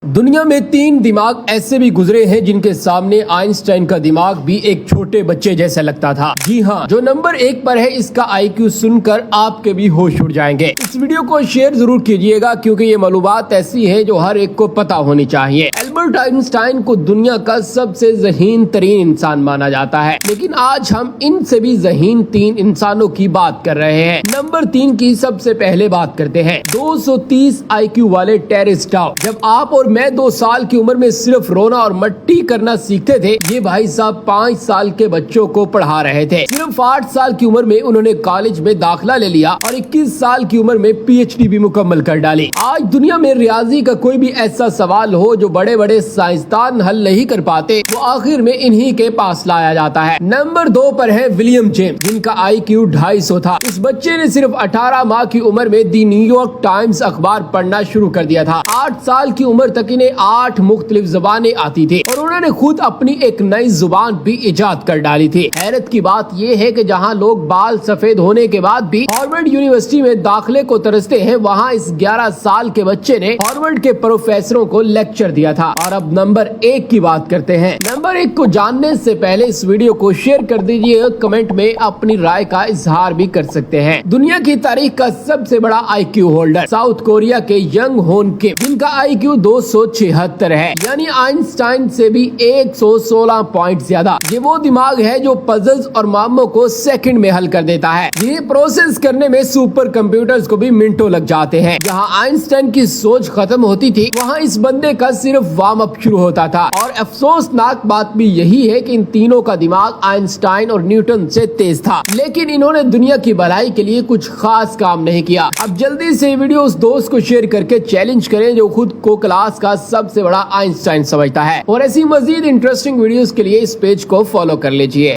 दुनिया में 3 दिमाग ऐसे भी गुजरे हैं जिनके सामने आइंस्टाइन का दिमाग भी एक छोटे बच्चे जैसा लगता था। जी हाँ, जो नंबर 1 पर है इसका IQ सुनकर आपके भी होश उड़ जाएंगे। इस वीडियो को शेयर जरूर कीजिएगा क्योंकि ये मालूमात ऐसी है जो हर एक को पता होनी चाहिए। एल्बर्ट आइंस्टाइन को दुनिया का सबसे ज़हीन तरीन इंसान माना जाता है, लेकिन आज हम इनसे भी ज़हीन 3 इंसानों की बात कर रहे हैं। नंबर 3 की सबसे पहले बात करते हैं। 230 IQ वाले टेरेस टाउ। जब आप और मैं 2 साल की उम्र में सिर्फ रोना और मट्टी करना सीखते थे, ये भाई साहब 5 साल के बच्चों को पढ़ा रहे थे। सिर्फ 8 साल की उम्र में उन्होंने कॉलेज में दाखिला ले लिया और 21 साल की उम्र में PhD भी मुकम्मल कर डाली। आज दुनिया में रियाजी का कोई भी ऐसा सवाल हो जो बड़े बड़े साइंसदान हल नहीं कर पाते, वो आखिर में इन्हीं के पास लाया जाता है। नंबर 2 पर है विलियम जेम्स, जिनका IQ 250 था। इस बच्चे ने सिर्फ 18 माह की उम्र में दी न्यूयॉर्क टाइम्स अखबार पढ़ना शुरू कर दिया था। 8 साल की उम्र तक इन्हें 8 मुख्तलिफ ज़बानें आती थी और उन्होंने खुद अपनी एक नई जुबान भी इजाद कर डाली थी। हैरत की बात यह है कि जहां लोग बाल सफेद होने के बाद भी हार्वर्ड यूनिवर्सिटी में दाखिले को तरसते हैं, वहां इस 11 साल के बच्चे ने हार्वर्ड के प्रोफेसरों को लेक्चर दिया था। और अब नंबर 1 की बात करते हैं। नंबर 1 को जानने से पहले इस वीडियो को शेयर कर दीजिए, कमेंट में अपनी राय का इजहार भी कर सकते हैं। दुनिया की तारीख का सबसे बड़ा IQ होल्डर साउथ कोरिया के यंग होन किम, जिनका IQ 276 है, यानी आइंस्टाइन से भी 116 पॉइंट ज्यादा। ये वो दिमाग है जो पजल्स और मामलों को सेकंड में हल कर देता है, जिन्हें प्रोसेस करने में सुपर कंप्यूटर्स को भी मिनटों लग जाते हैं। जहां आइंस्टाइन की सोच खत्म होती थी, वहां इस बंदे का सिर्फ वार्म अप शुरू होता था। और अफसोसनाक बात भी यही है कि इन तीनों का दिमाग आइंस्टाइन और न्यूटन से तेज था, लेकिन इन्होंने दुनिया की भलाई के लिए कुछ खास काम नहीं किया। अब जल्दी से वीडियो उस दोस्त को शेयर करके चैलेंज करें जो खुद को क्लास का सबसे बड़ा आइंस्टाइन समझता है। और ऐसी मजीद इंटरेस्टिंग वीडियोस के लिए इस पेज को फॉलो कर लीजिए।